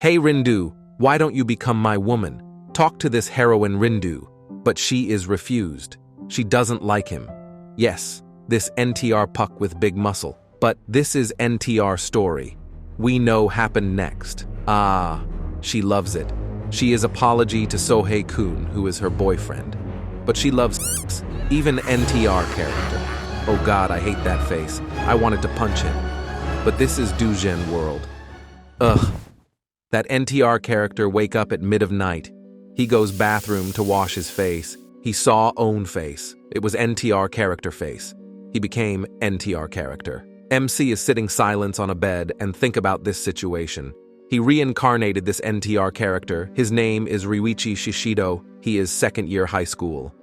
"Hey Rindu, why don't you become my woman? Talk to this heroine Rindu." But she is refused. She doesn't like him. Yes, this NTR puck with big muscle. But this is NTR story. We know happened next. She loves it. She is apology to Sohei-kun, who is her boyfriend. But she loves sex. Even NTR character. Oh God, I hate that face. I wanted to punch him. But this is doujin world. Ugh. That NTR character wake up at mid of night. He goes bathroom to wash his face. He saw own face. It was NTR character face. He became NTR character. MC is sitting silence on a bed and think about this situation. He reincarnated this NTR character. His name is Ryuichi Shishido. He is second year high school.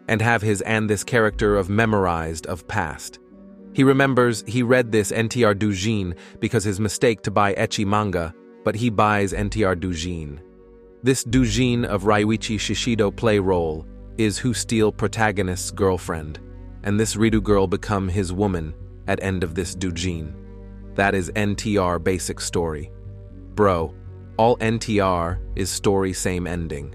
And have his and this character of memorized of past. He remembers he read this NTR doujin because his mistake to buy ecchi manga, but he buys NTR doujin. This doujin of Ryuichi Shishido play role is who steal protagonist's girlfriend, and this Ridu girl become his woman at end of this doujin. That is NTR basic story. Bro, all NTR is story same ending.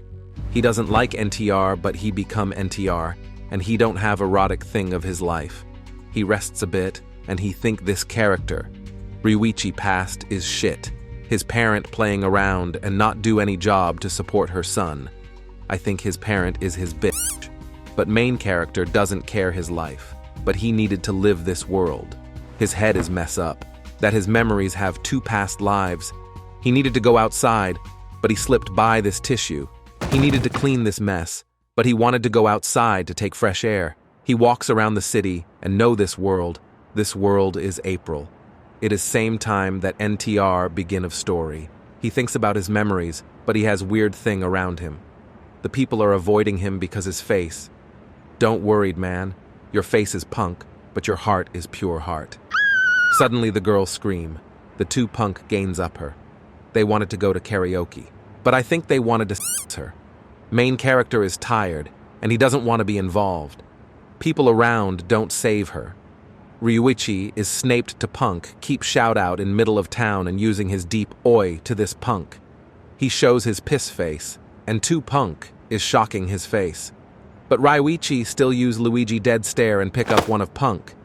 He doesn't like NTR, but he become NTR, and he don't have erotic thing of his life. He rests a bit, and he think this character, Ryuichi past, is shit. His parent playing around and not do any job to support her son. I think his parent is his bitch. But main character doesn't care his life, but he needed to live this world. His head is mess up, that his memories have two past lives. He needed to go outside, but he slipped by this tissue. He needed to clean this mess, but he wanted to go outside to take fresh air. He walks around the city and know this world. This world is April. It is same time that NTR begin of story. He thinks about his memories, but he has weird thing around him. The people are avoiding him because his face. Don't worry, man. Your face is punk, but your heart is pure heart. Suddenly the girls scream. The two punk gains up her. They wanted to go to karaoke, but I think they wanted to s her. Main character is tired, and he doesn't want to be involved. People around don't save her. Ryuichi is snaped to punk, keep shout out in middle of town and using his deep oi to this punk. He shows his piss face, and two punk is shocking his face. But Ryuichi still use Luigi dead stare and pick up one of punk.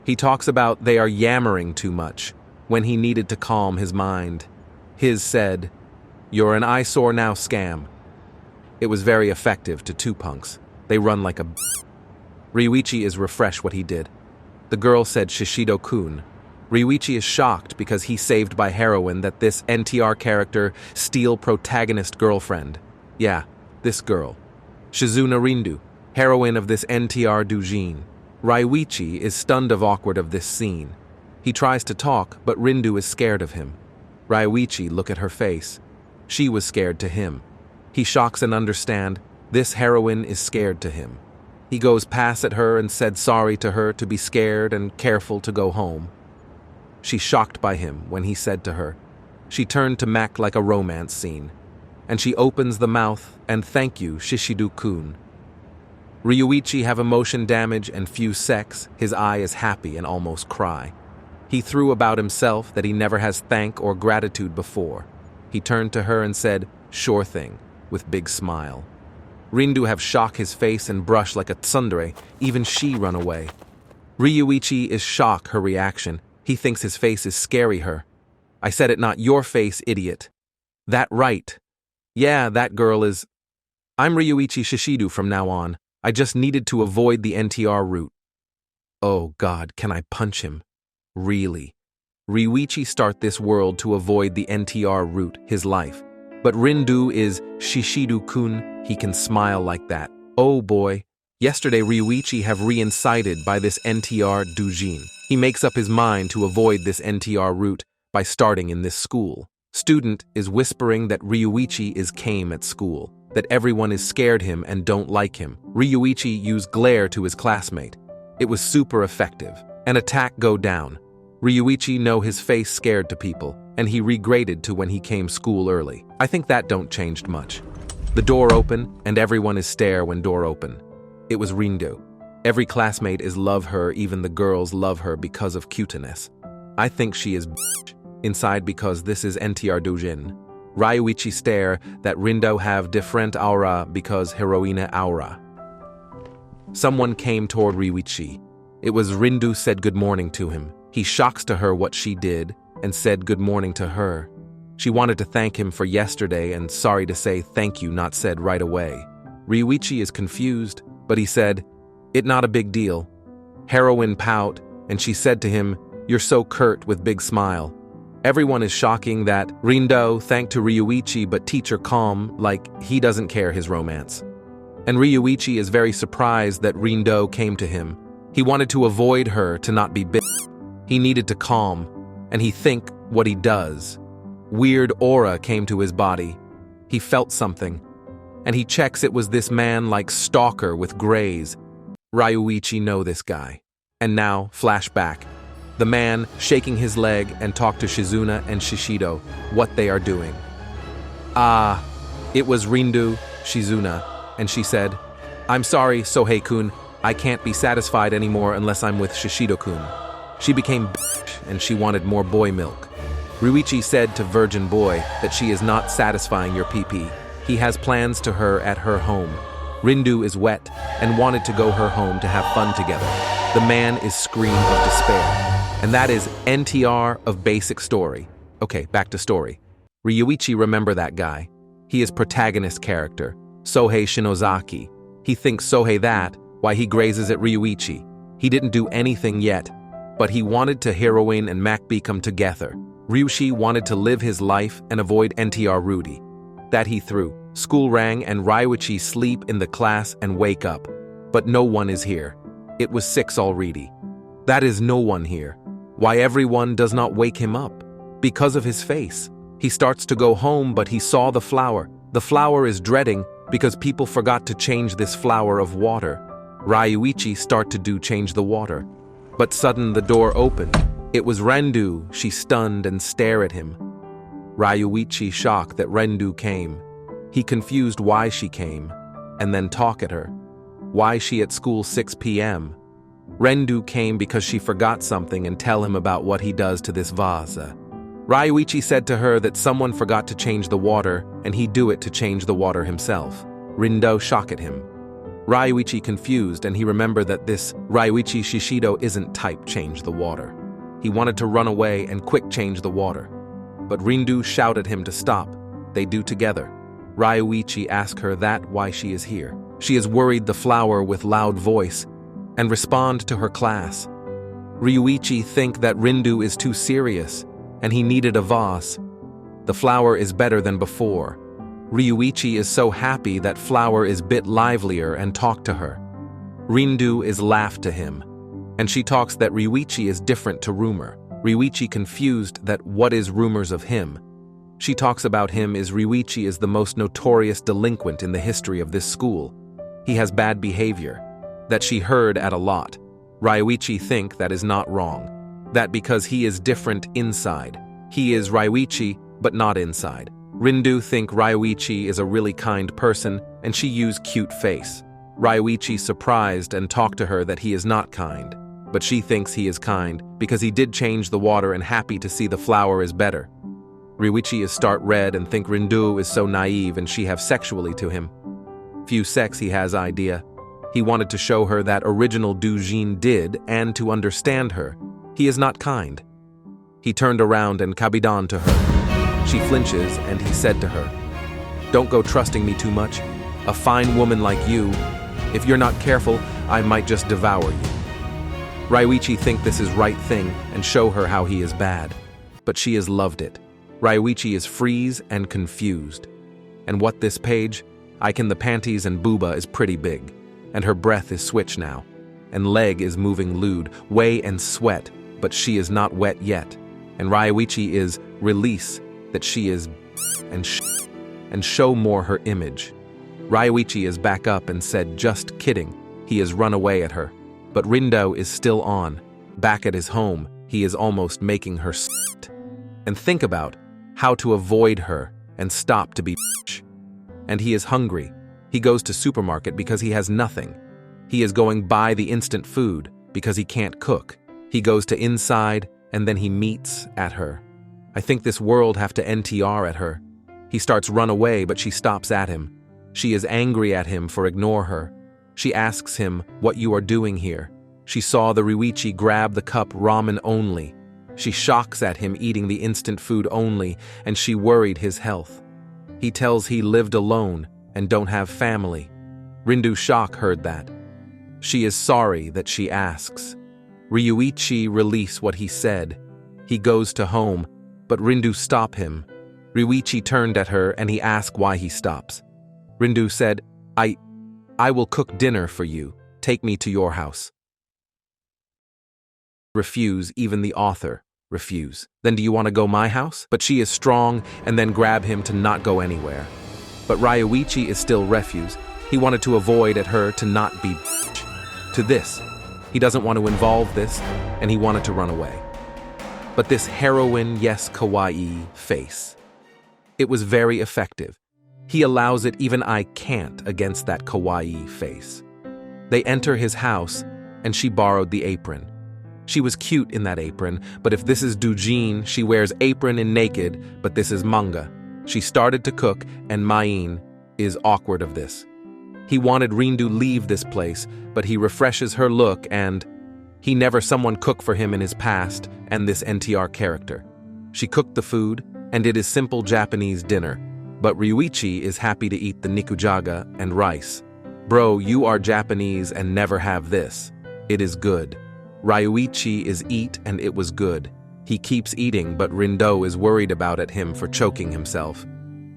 He talks about they are yammering too much, when he needed to calm his mind. His said, "You're an eyesore now scam." It was very effective to two punks. They run like a Ryuichi is refreshed what he did. The girl said Shishido-kun. Ryuichi is shocked because he saved by heroine that this NTR character steal protagonist girlfriend. Yeah, this girl. Shizuna Rindu, heroine of this NTR doujin. Ryuichi is stunned of awkward of this scene. He tries to talk, but Rindu is scared of him. Ryuichi look at her face. She was scared to him. He shocks and understand, this heroine is scared to him. He goes past at her and said sorry to her to be scared and careful to go home. She shocked by him when he said to her. She turned to Mac like a romance scene. And she opens the mouth and thank you, Shishido-kun. Ryuichi have emotion damage and few sex. His eye is happy and almost cry. He threw about himself that he never has thank or gratitude before. He turned to her and said, "Sure thing," with big smile. Rindu have shock his face and brush like a tsundere, even she run away. Ryuichi is shock her reaction. He thinks his face is scary her. I said it not your face, idiot. That right. Yeah, that girl is... I'm Ryuichi Shishido from now on. I just needed to avoid the NTR route. Oh God, can I punch him? Really? Ryuichi start this world to avoid the NTR route, his life. But Rindu is Shishido-kun, he can smile like that. Oh boy, yesterday Ryuichi have reincited by this NTR doujin. He makes up his mind to avoid this NTR route by starting in this school. Student is whispering that Ryuichi is came at school, that everyone is scared him and don't like him. Ryuichi used glare to his classmate. It was super effective. An attack go down. Ryuichi know his face scared to people, and he regraded to when he came school early. I think that don't changed much. The door open, and everyone is stare when door open. It was Rindu. Every classmate is love her, even the girls love her because of cuteness. I think she is bitch inside because this is NTR doujin. Ryuichi stare that Rindo have different aura because heroine aura. Someone came toward Ryuichi. It was Rindu said good morning to him. He shocks to her what she did and said good morning to her. She wanted to thank him for yesterday and sorry to say thank you not said right away. Ryuichi is confused, but he said, "It not a big deal." Heroine pout, and she said to him, "You're so curt," with big smile. Everyone is shocking that Rindo thanked to Ryuichi but teacher calm like he doesn't care his romance. And Ryuichi is very surprised that Rindo came to him. He wanted to avoid her to not be bitch. He needed to calm, and he think what he does. Weird aura came to his body. He felt something, and he checks it was this man like stalker with grays. Ryuichi know this guy. And now, flashback. The man shaking his leg and talk to Shizuna and Shishido what they are doing. It was Rindu, Shizuna, and she said, "I'm sorry, Sohei-kun, I can't be satisfied anymore unless I'm with Shishido-kun." She became bitch and she wanted more boy milk. Ryuichi said to Virgin Boy that she is not satisfying your PP. He has plans to her at her home. Rindu is wet and wanted to go her home to have fun together. The man is scream of despair. And that is NTR of basic story. Okay, back to story. Ryuichi remember that guy. He is protagonist character, Sohei Shinozaki. He thinks Sohei that, why he grazes at Ryuichi. He didn't do anything yet, but he wanted to heroine and Macbee come together. Ryuichi wanted to live his life and avoid NTR Rudy. That he threw. School rang and Ryuichi sleep in the class and wake up. But no one is here. It was 6 already. That is no one here. Why everyone does not wake him up? Because of his face. He starts to go home but he saw the flower. The flower is dreading because people forgot to change this flower of water. Ryuichi start to do change the water. But sudden the door opened. It was Rendu. She stunned and stare at him. Ryuichi shocked that Rendu came. He confused why she came, and then talk at her. Why she at school 6 p.m.? Rendu came because she forgot something and tell him about what he does to this vase. Ryuichi said to her that someone forgot to change the water and he do it to change the water himself. Rindo shock at him. Ryuichi confused and he remembered that this Ryuichi Shishido isn't type change the water. He wanted to run away and quick change the water. But Rindu shouted him to stop. They do together. Ryuichi asked her that why she is here. She is worried the flower with loud voice and respond to her class. Ryuichi think that Rindu is too serious and he needed a vase. The flower is better than before. Ryuichi is so happy that flower is bit livelier and talk to her. Rindu is laughed to him, and she talks that Ryuichi is different to rumor. Ryuichi confused that what is rumors of him. She talks about him as Ryuichi is the most notorious delinquent in the history of this school. He has bad behavior. That she heard at a lot. Ryuichi think that is not wrong. That because he is different inside. He is Ryuichi, but not inside. Rindu think Ryuichi is a really kind person, and she use cute face. Ryuichi surprised and talked to her that he is not kind. But she thinks he is kind, because he did change the water and happy to see the flower is better. Ryuichi is start red and think Rindu is so naive and she have sexually to him. Few sex he has idea. He wanted to show her that original doujin did and to understand her. He is not kind. He turned around and kabidan to her. She flinches and he said to her, "Don't go trusting me too much. A fine woman like you. If you're not careful, I might just devour you." Ryuichi think this is right thing and show her how he is bad. But she has loved it. Ryuichi is freeze and confused. And what this page? Icon the panties and booba is pretty big. And her breath is switch now, and leg is moving lewd, way and sweat, but she is not wet yet. And Ryuichi is release that she is and show more her image. Ryuichi is back up and said just kidding, he has run away at her. But Rindo is still on, back at his home, he is almost making her and think about how to avoid her and stop to be and he is hungry. He goes to supermarket because he has nothing. He is going buy the instant food because he can't cook. He goes to inside and then he meets at her. I think this world have to NTR at her. He starts run away, but she stops at him. She is angry at him for ignore her. She asks him what you are doing here. She saw the Ryuichi grab the cup ramen only. She shocks at him eating the instant food only, and she worried his health. He tells he lived alone and don't have family. Rindu shock heard that. She is sorry that she asks. Ryuichi release what he said. He goes to home, but Rindu stop him. Ryuichi turned at her and he asked why he stops. Rindu said, I will cook dinner for you. Take me to your house. Refuse, even the author. Refuse. Then do you want to go my house? But she is strong and then grab him to not go anywhere. But Ryuichi is still refuse. He wanted to avoid at her to not be to this. He doesn't want to involve this, and he wanted to run away. But this heroine, yes, kawaii face. It was very effective. He allows it, even I can't, against that kawaii face. They enter his house, and she borrowed the apron. She was cute in that apron, but if this is doujin, she wears apron and naked, but this is manga. She started to cook, and Main is awkward of this. He wanted Rindu leave this place, but he refreshes her look and he never someone cook for him in his past and this NTR character. She cooked the food, and it is simple Japanese dinner, but Ryuichi is happy to eat the nikujaga and rice. Bro, you are Japanese and never have this. It is good. Ryuichi is eat and it was good. He keeps eating, but Rindo is worried about at him for choking himself.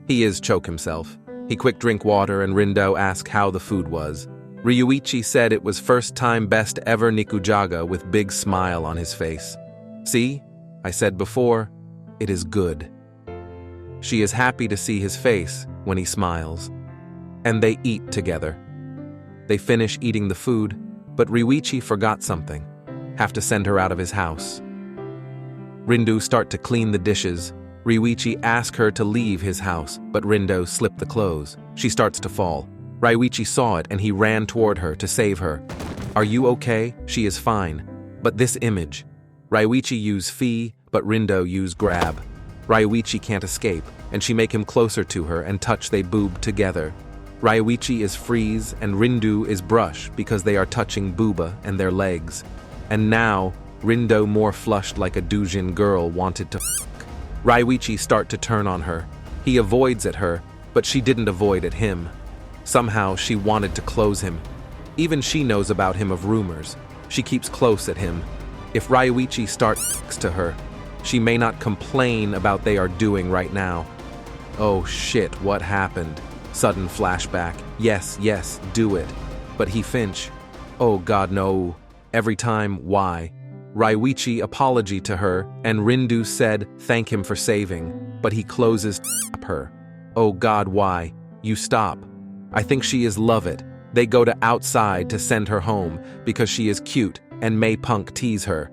He is choke himself. He quick drink water and Rindo ask how the food was. Ryuichi said it was first time best ever nikujaga with big smile on his face. See, I said before, it is good. She is happy to see his face when he smiles. And they eat together. They finish eating the food, but Ryuichi forgot something. Have to send her out of his house. Rindu start to clean the dishes. Ryuichi asks her to leave his house, but Rindo slipped the clothes. She starts to fall. Ryuichi saw it and he ran toward her to save her. Are you okay? She is fine. But this image. Ryuichi use fee, but Rindo use grab. Ryuichi can't escape, and she make him closer to her and touch they boob together. Ryuichi is freeze and Rindu is brush because they are touching booba and their legs. And now, Rindo more flushed like a doujin girl wanted to Ryuichi start to turn on her. He avoids at her, but she didn't avoid at him. Somehow she wanted to close him. Even she knows about him of rumors. She keeps close at him. If Ryuichi starts to her, she may not complain about they are doing right now. Oh shit, what happened? Sudden flashback. Yes, do it. But he Finch. Oh god no. Every time, why? Ryuichi apology to her, and Rindu said thank him for saving, but he closes her. Oh god, why? You stop. I think she is love it. They go to outside to send her home because she is cute and May Punk tease her.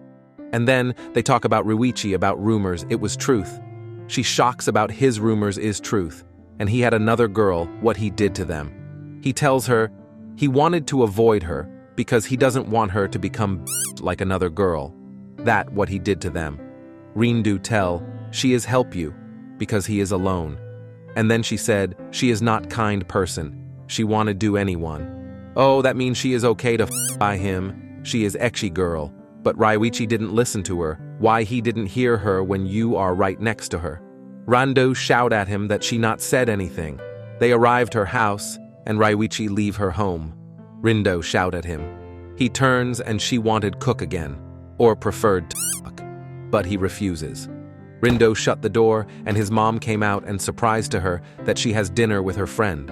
And then they talk about Ryuichi about rumors it was truth. She shocks about his rumors is truth, and he had another girl what he did to them. He tells her he wanted to avoid her because he doesn't want her to become like another girl. That what he did to them. Rindu tell, she is help you, because he is alone. And then she said, she is not kind person. She wanna do anyone. Oh, that means she is okay to by him. She is ecchi girl. But Ryuichi didn't listen to her. Why he didn't hear her when you are right next to her. Rando shout at him that she not said anything. They arrived her house, and Ryuichi leave her home. Rindo shout at him. He turns and she wanted cook again, or preferred to fuck, but he refuses. Rindo shut the door and his mom came out and surprised to her that she has dinner with her friend.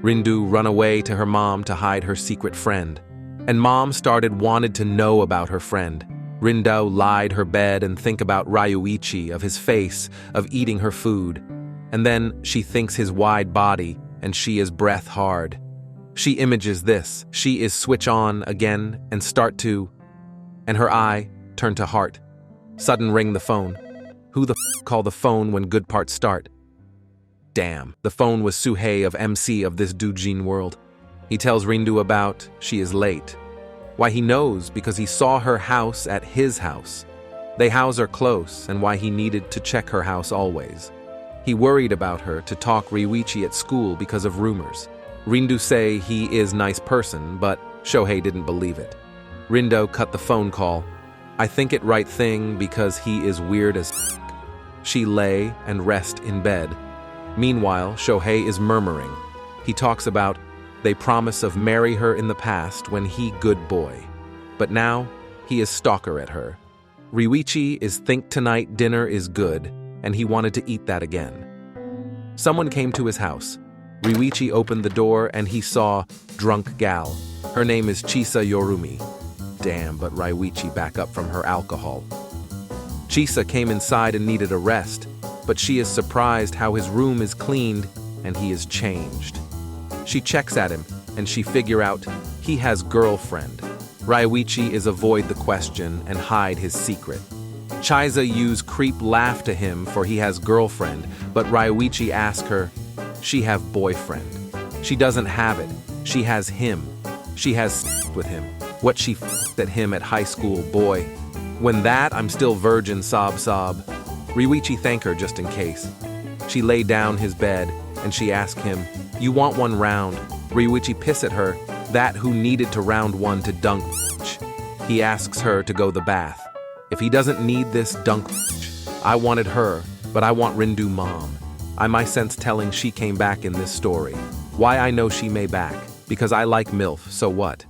Rindu run away to her mom to hide her secret friend. And mom wanted to know about her friend. Rindo lied her bed and think about Ryuichi, of his face, of eating her food. And then she thinks his wide body and she is breath hard. She images this. She is switch on again and start to, and her eye turn to heart. Sudden ring the phone. Who the call the phone when good parts start? Damn, the phone was Suhei of MC of this doujin world. He tells Rindu about she is late. Why he knows because he saw her house at his house. They house are close and why he needed to check her house always. He worried about her to talk Ryuichi at school because of rumors. Rindu say he is nice person, but Shohei didn't believe it. Rindo cut the phone call. I think it right thing because he is weird as f***. She lay and rest in bed. Meanwhile, Shohei is murmuring. He talks about they promise of marry her in the past when he good boy. But now, he is stalker at her. Ryuichi is think tonight dinner is good, and he wanted to eat that again. Someone came to his house. Ryuichi opened the door and he saw drunk gal. Her name is Chisa Yorumi. Damn, but Ryuichi back up from her alcohol. Chisa came inside and needed a rest, but she is surprised how his room is cleaned and he is changed. She checks at him and she figure out he has girlfriend. Ryuichi is avoid the question and hide his secret. Chisa use creep laugh to him for he has girlfriend, but Ryuichi ask her, she have boyfriend. She doesn't have it, she has him. She has with him. What she at him at high school, boy. When that, I'm still virgin, sob. Ryuichi thank her just in case. She lay down his bed and she asked him, you want one round? Ryuichi piss at her, that who needed to round one to dunk. He asks her to go the bath. If he doesn't need this dunk, I wanted her, but I want Rindu mom. I my sense telling she came back in this story. Why I know she may back, because I like MILF, so what?